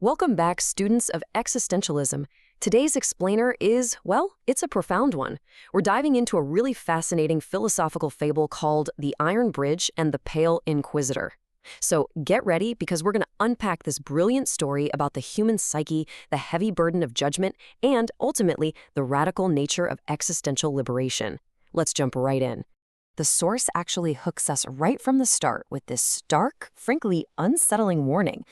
Welcome back, students of existentialism. Today's explainer is, well, it's a profound one. We're diving into a really fascinating philosophical fable called The Iron Bridge and the Pale Inquisitor. So get ready because we're going to unpack this brilliant story about the human psyche, the heavy burden of judgment, and ultimately the radical nature of existential liberation. Let's jump right in. The source actually hooks us right from the start with this stark, frankly unsettling warning.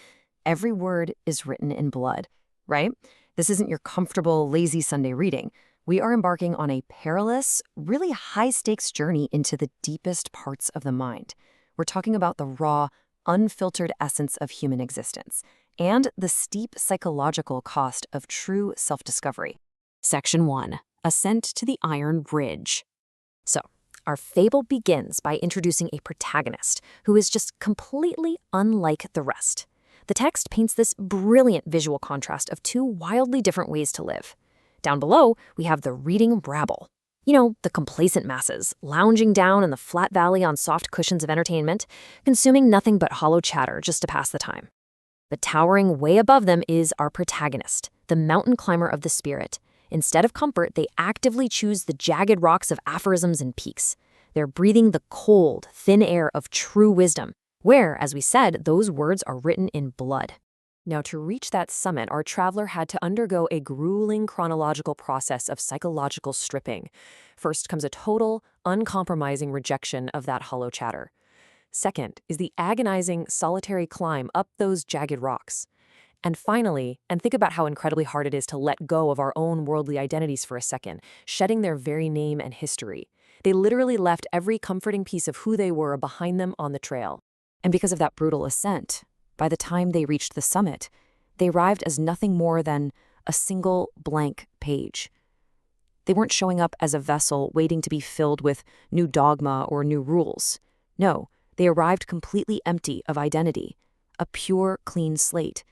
Every word is written in blood, right? This isn't your comfortable, lazy Sunday reading. We are embarking on a perilous, really high-stakes journey into the deepest parts of the mind. We're talking about the raw, unfiltered essence of human existence and the steep psychological cost of true self-discovery. Section 1. Ascent to the Iron Bridge. So, our fable begins by introducing a protagonist who is just completely unlike the rest. The text paints this brilliant visual contrast of two wildly different ways to live. Down below, we have the reading rabble. You know, the complacent masses, lounging down in the flat valley on soft cushions of entertainment, consuming nothing but hollow chatter just to pass the time. But towering way above them is our protagonist, the mountain climber of the spirit. Instead of comfort, they actively choose the jagged rocks of aphorisms and peaks. They're breathing the cold, thin air of true wisdom, where, as we said, those words are written in blood. Now, to reach that summit, our traveler had to undergo a grueling chronological process of psychological stripping. First comes a total, uncompromising rejection of that hollow chatter. Second is the agonizing, solitary climb up those jagged rocks. And finally, and think about how incredibly hard it is to let go of our own worldly identities for a second, shedding their very name and history. They literally left every comforting piece of who they were behind them on the trail. And because of that brutal ascent, by the time they reached the summit, they arrived as nothing more than a single blank page. They weren't showing up as a vessel waiting to be filled with new dogma or new rules. No, they arrived completely empty of identity, a pure, clean slate,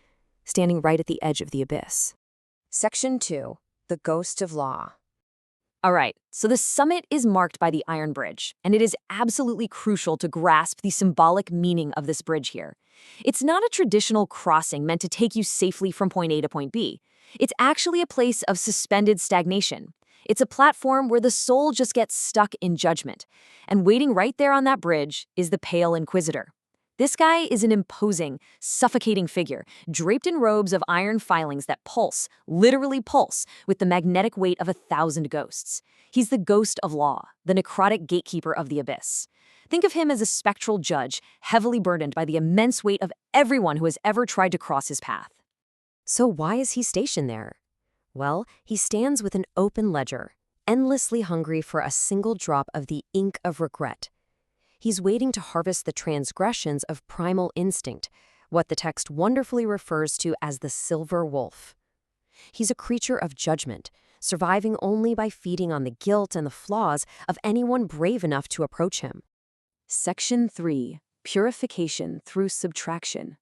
standing right at the edge of the abyss. Section 2. The Ghost of Law. All right, so the summit is marked by the Iron Bridge, and it is absolutely crucial to grasp the symbolic meaning of this bridge here. It's not a traditional crossing meant to take you safely from point A to point B. It's actually a place of suspended stagnation. It's a platform where the soul just gets stuck in judgment. And waiting right there on that bridge is the Pale Inquisitor. This guy is an imposing, suffocating figure, draped in robes of iron filings that pulse, literally pulse, with the magnetic weight of 1,000 ghosts. He's the ghost of law, the necrotic gatekeeper of the abyss. Think of him as a spectral judge, heavily burdened by the immense weight of everyone who has ever tried to cross his path. So why is he stationed there? Well, he stands with an open ledger, endlessly hungry for a single drop of the ink of regret. He's waiting to harvest the transgressions of primal instinct, what the text wonderfully refers to as the silver wolf. He's a creature of judgment, surviving only by feeding on the guilt and the flaws of anyone brave enough to approach him. Section 3. Purification through subtraction.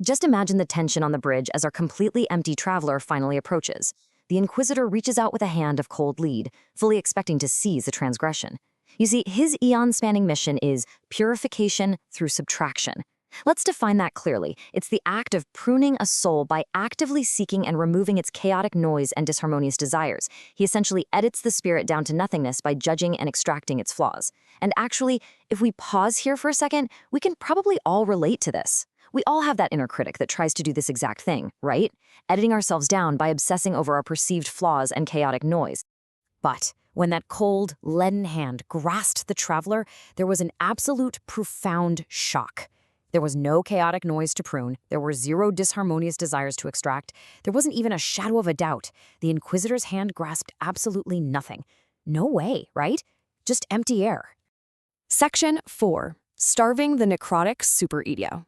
Just imagine the tension on the bridge as our completely empty traveler finally approaches. The Inquisitor reaches out with a hand of cold lead, fully expecting to seize a transgression. You see, his eon-spanning mission is purification through subtraction. Let's define that clearly. It's the act of pruning a soul by actively seeking and removing its chaotic noise and disharmonious desires. He essentially edits the spirit down to nothingness by judging and extracting its flaws. And actually, if we pause here for a second, we can probably all relate to this. We all have that inner critic that tries to do this exact thing, right? Editing ourselves down by obsessing over our perceived flaws and chaotic noise. But when that cold, leaden hand grasped the traveler, there was an absolute, profound shock. There was no chaotic noise to prune. There were zero disharmonious desires to extract. There wasn't even a shadow of a doubt. The Inquisitor's hand grasped absolutely nothing. No way, right? Just empty air. Section 4. Starving the necrotic superego.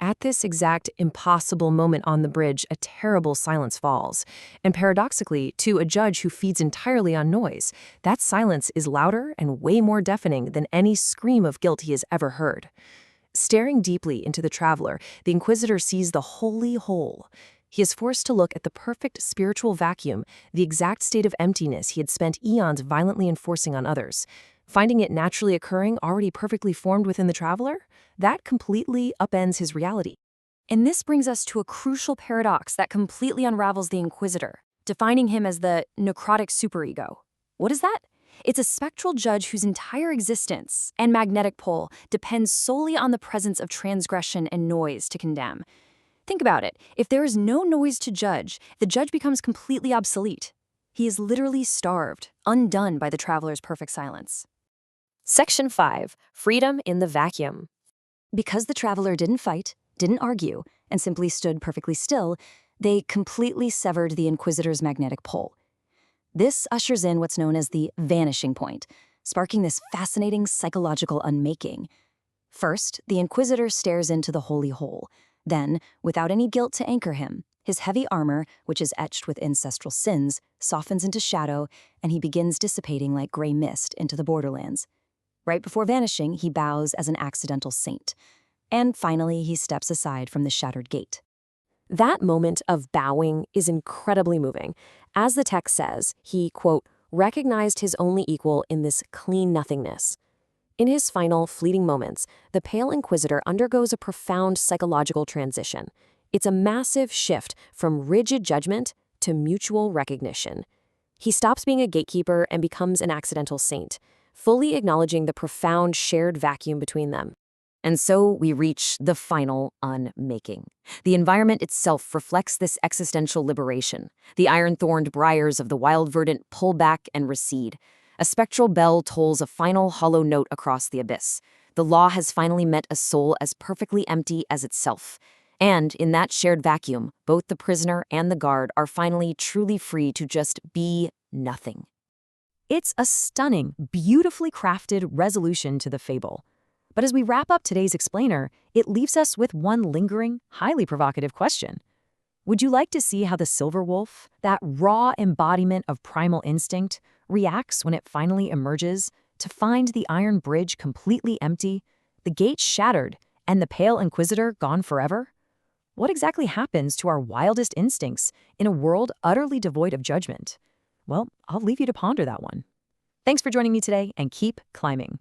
At this exact impossible moment on the bridge, a terrible silence falls. And paradoxically, to a judge who feeds entirely on noise, that silence is louder and way more deafening than any scream of guilt he has ever heard. Staring deeply into the traveler, the Inquisitor sees the holy whole. He is forced to look at the perfect spiritual vacuum, the exact state of emptiness he had spent eons violently enforcing on others. Finding it naturally occurring, already perfectly formed within the traveler, that completely upends his reality. And this brings us to a crucial paradox that completely unravels the Inquisitor, defining him as the necrotic superego. What is that? It's a spectral judge whose entire existence and magnetic pole depends solely on the presence of transgression and noise to condemn. Think about it. If there is no noise to judge, the judge becomes completely obsolete. He is literally starved, undone by the traveler's perfect silence. Section 5. Freedom in the Vacuum. Because the traveler didn't fight, didn't argue, and simply stood perfectly still, they completely severed the Inquisitor's magnetic pole. This ushers in what's known as the vanishing point, sparking this fascinating psychological unmaking. First, the Inquisitor stares into the holy hole. Then, without any guilt to anchor him, his heavy armor, which is etched with ancestral sins, softens into shadow, and he begins dissipating like gray mist into the borderlands. Right before vanishing, he bows as an accidental saint. And finally, he steps aside from the shattered gate. That moment of bowing is incredibly moving. As the text says, he, quote, recognized his only equal in this clean nothingness. In his final, fleeting moments, the Pale Inquisitor undergoes a profound psychological transition. It's a massive shift from rigid judgment to mutual recognition. He stops being a gatekeeper and becomes an accidental saint, fully acknowledging the profound shared vacuum between them. And so we reach the final unmaking. The environment itself reflects this existential liberation. The iron-thorned briars of the wild verdant pull back and recede. A spectral bell tolls a final hollow note across the abyss. The law has finally met a soul as perfectly empty as itself. And in that shared vacuum, both the prisoner and the guard are finally truly free to just be nothing. It's a stunning, beautifully crafted resolution to the fable. But as we wrap up today's explainer, it leaves us with one lingering, highly provocative question. Would you like to see how the silver wolf, that raw embodiment of primal instinct, reacts when it finally emerges to find the iron bridge completely empty, the gate shattered, and the Pale Inquisitor gone forever? What exactly happens to our wildest instincts in a world utterly devoid of judgment? Well, I'll leave you to ponder that one. Thanks for joining me today, and keep climbing.